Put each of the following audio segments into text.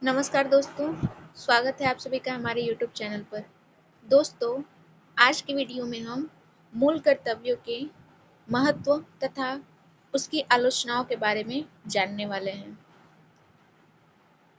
नमस्कार दोस्तों, स्वागत है आप सभी का हमारे YouTube चैनल पर। दोस्तों, आज की वीडियो में हम मूल कर्तव्यों के महत्व तथा उसकी आलोचनाओं के बारे में जानने वाले हैं।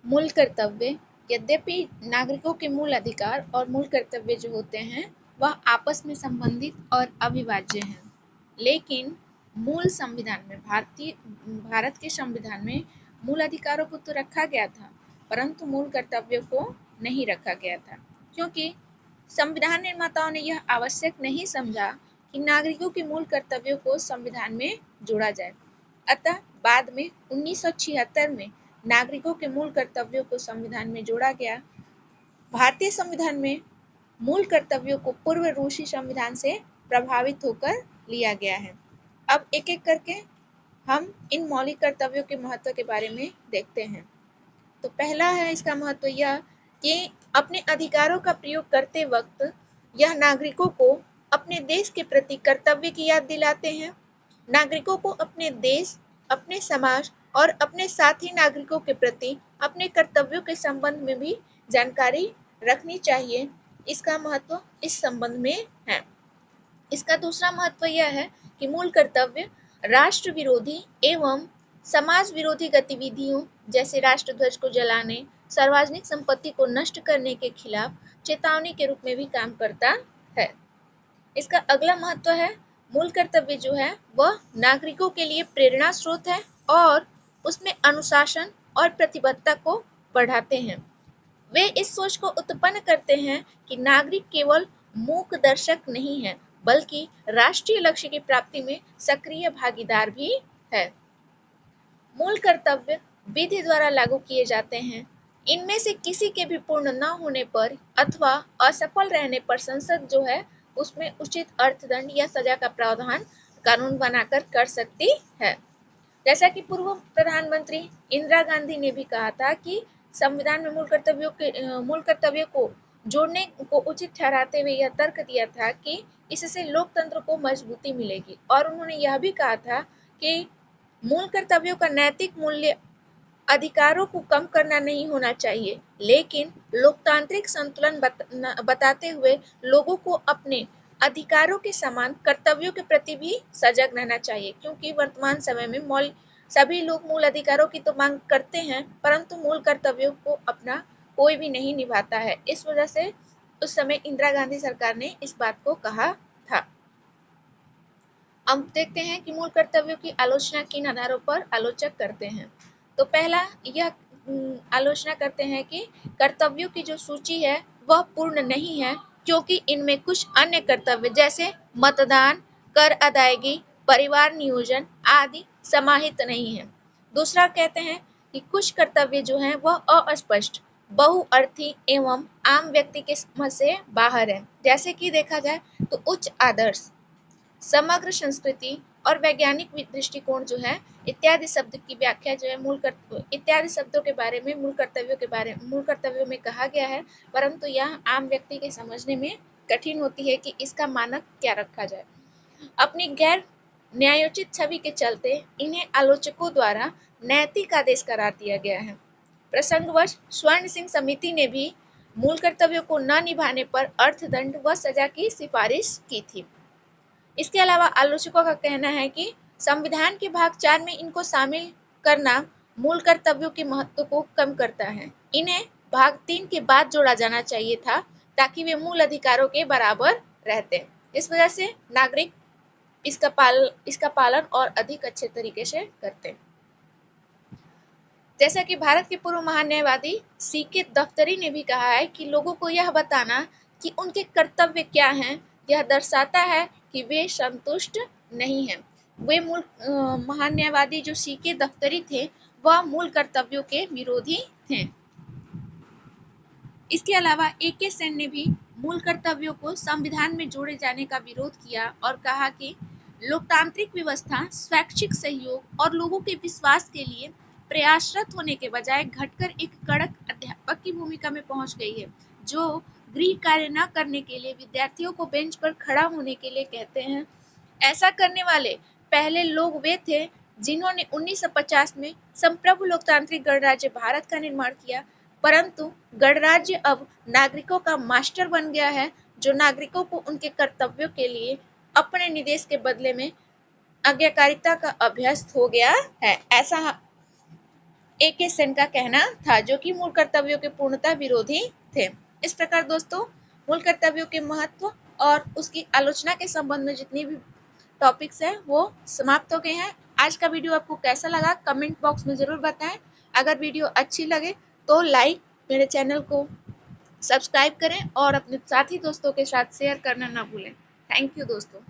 मूल कर्तव्य, यद्यपि नागरिकों के मूल अधिकार और मूल कर्तव्य जो होते हैं वह आपस में संबंधित और अविभाज्य हैं, लेकिन मूल संविधान में भारत के संविधान में मूल अधिकारों को तो रखा गया था, परंतु मूल कर्तव्यों को नहीं रखा गया था, क्योंकि संविधान निर्माताओं ने यह आवश्यक नहीं समझा कि नागरिकों के मूल कर्तव्यों को संविधान में जोड़ा जाए। अतः बाद में 1976 में नागरिकों के मूल कर्तव्यों को संविधान में जोड़ा गया। भारतीय संविधान में मूल कर्तव्यों को पूर्व रूसी संविधान से प्रभावित होकर लिया गया है। अब एक एक करके हम इन मौलिक कर्तव्यों के महत्व के बारे में देखते हैं। तो पहला है इसका महत्व यह कि अपने अधिकारों का प्रयोग करते वक्त यह नागरिकों को अपने देश के प्रति कर्तव्य की याद दिलाते हैं। नागरिकों को अपने देश, अपने समाज और अपने साथी नागरिकों के प्रति अपने कर्तव्यों के संबंध में भी जानकारी रखनी चाहिए। इसका महत्व इस संबंध में है। इसका दूसरा महत्व यह है कि मूल कर्तव्य राष्ट्र विरोधी एवं समाज विरोधी गतिविधियों जैसे राष्ट्रध्वज को जलाने, सार्वजनिक संपत्ति को नष्ट करने के खिलाफ चेतावनी के रूप में भी काम करता है। इसका अगला महत्व है, मूल कर्तव्य जो है वह नागरिकों के लिए प्रेरणा स्रोत है और उसमें अनुशासन और प्रतिबद्धता को बढ़ाते हैं। वे इस सोच को उत्पन्न करते हैं कि नागरिक केवल मूक दर्शक नहीं है, बल्कि राष्ट्रीय लक्ष्य की प्राप्ति में सक्रिय भागीदार भी है। मूल कर्तव्य विधि द्वारा लागू किए जाते हैं। इनमें से किसी के भी पूर्ण न होने पर अथवा असफल रहने पर संसद जो है उसमें उचित अर्थदंड या सजा का प्रावधान कानून बनाकर कर सकती है। जैसा कि पूर्व प्रधानमंत्री इंदिरा गांधी ने भी कहा था कि संविधान में मूल कर्तव्यों को जोड़ने को उचित ठहराते हुए यह तर्क दिया था कि इससे लोकतंत्र को मजबूती मिलेगी, और उन्होंने यह भी कहा था कि मूल कर्तव्यों का नैतिक मूल्य अधिकारों को कम करना नहीं होना चाहिए, लेकिन लोकतांत्रिक संतुलन बताते हुए लोगों को अपने अधिकारों के समान कर्तव्यों के प्रति भी सजग रहना चाहिए, क्योंकि वर्तमान समय में सभी लोग मूल अधिकारों की तो मांग करते हैं, परंतु मूल कर्तव्यों को अपना कोई भी नहीं निभाता है। इस वजह से उस समय इंदिरा गांधी सरकार ने इस बात को कहा था। अब देखते हैं कि मूल कर्तव्यों की आलोचना किन आधारों पर आलोचक करते हैं। तो पहला यह आलोचना करते हैं कि कर्तव्यों की जो सूची है वह पूर्ण नहीं है, क्योंकि इनमें कुछ अन्य कर्तव्य जैसे मतदान, कर अदायगी, परिवार नियोजन आदि समाहित नहीं है। दूसरा कहते हैं कि कुछ कर्तव्य जो हैं वह अस्पष्ट, बहुअर्थी एवं आम व्यक्ति के समझ से बाहर है। जैसे कि देखा जाए तो उच्च आदर्श, समग्र संस्कृति और वैज्ञानिक दृष्टिकोण जो है इत्यादि शब्द की व्याख्या जो है इत्यादि शब्दों के बारे में मूल कर्तव्यों में कहा गया है, परंतु यह आम व्यक्ति के समझने में कठिन होती है कि इसका मानक क्या रखा जाए। अपनी गैर न्यायोचित छवि के चलते इन्हें आलोचकों द्वारा नैतिक आदेश करार दिया गया है। प्रसंगवश स्वर्ण सिंह समिति ने भी मूल कर्तव्यों को न निभाने पर अर्थदंड व सजा की सिफारिश की थी। इसके अलावा आलोचकों का कहना है कि संविधान के भाग 4 में इनको शामिल करना मूल कर्तव्यों के महत्व को कम करता है। इन्हें भाग 3 के बाद जोड़ा जाना चाहिए था, ताकि वे मूल अधिकारों के बराबर रहते। इस वजह से नागरिक इसका पालन और अधिक अच्छे तरीके से करते। जैसा कि भारत के पूर्व महान न्यायवादी सीके दफ्तरी ने भी कहा है कि लोगों को यह बताना कि उनके कर्तव्य क्या हैं, यह दर्शाता है कि वे संतुष्ट नहीं हैं। वे महान न्यायवादी जो सीके दफ्तरी थे वह मूल कर्तव्यों के विरोधी थे। इसके अलावा ए.के. सेन ने भी मूल कर्तव्यों को संविधान में जोड़े जाने का विरोध किया और कहा कि लोकतांत्रिक व्यवस्था स्वैच्छिक सहयोग और लोगों के विश्वास के लिए प्रयासरत होने के बजाय घटकर एक कड़क अध्यापक की भूमिका में पहुंच गई है, जो गृह कार्य न करने के लिए विद्यार्थियों को बेंच पर खड़ा होने के लिए कहते हैं। ऐसा करने वाले पहले लोग वे थे जिन्होंने 1950 में संप्रभु लोकतांत्रिक गणराज्य भारत का निर्माण किया। परंतु गणराज्य अब नागरिकों का मास्टर बन गया है, जो नागरिकों को उनके कर्तव्यों के लिए अपने निर्देश के बदले में आज्ञाकारिता का अभ्यस्त हो गया है। ऐसा ए.के. सेन का कहना था, जो कि मूल कर्तव्यों के पूर्णतः विरोधी थे। इस प्रकार दोस्तों, मूल कर्तव्यों के महत्व और उसकी आलोचना के संबंध में जितनी भी टॉपिक्स हैं वो समाप्त हो गए हैं। आज का वीडियो आपको कैसा लगा कमेंट बॉक्स में ज़रूर बताएं। अगर वीडियो अच्छी लगे तो लाइक, मेरे चैनल को सब्सक्राइब करें और अपने साथी दोस्तों के साथ शेयर करना ना भूलें। थैंक यू दोस्तों।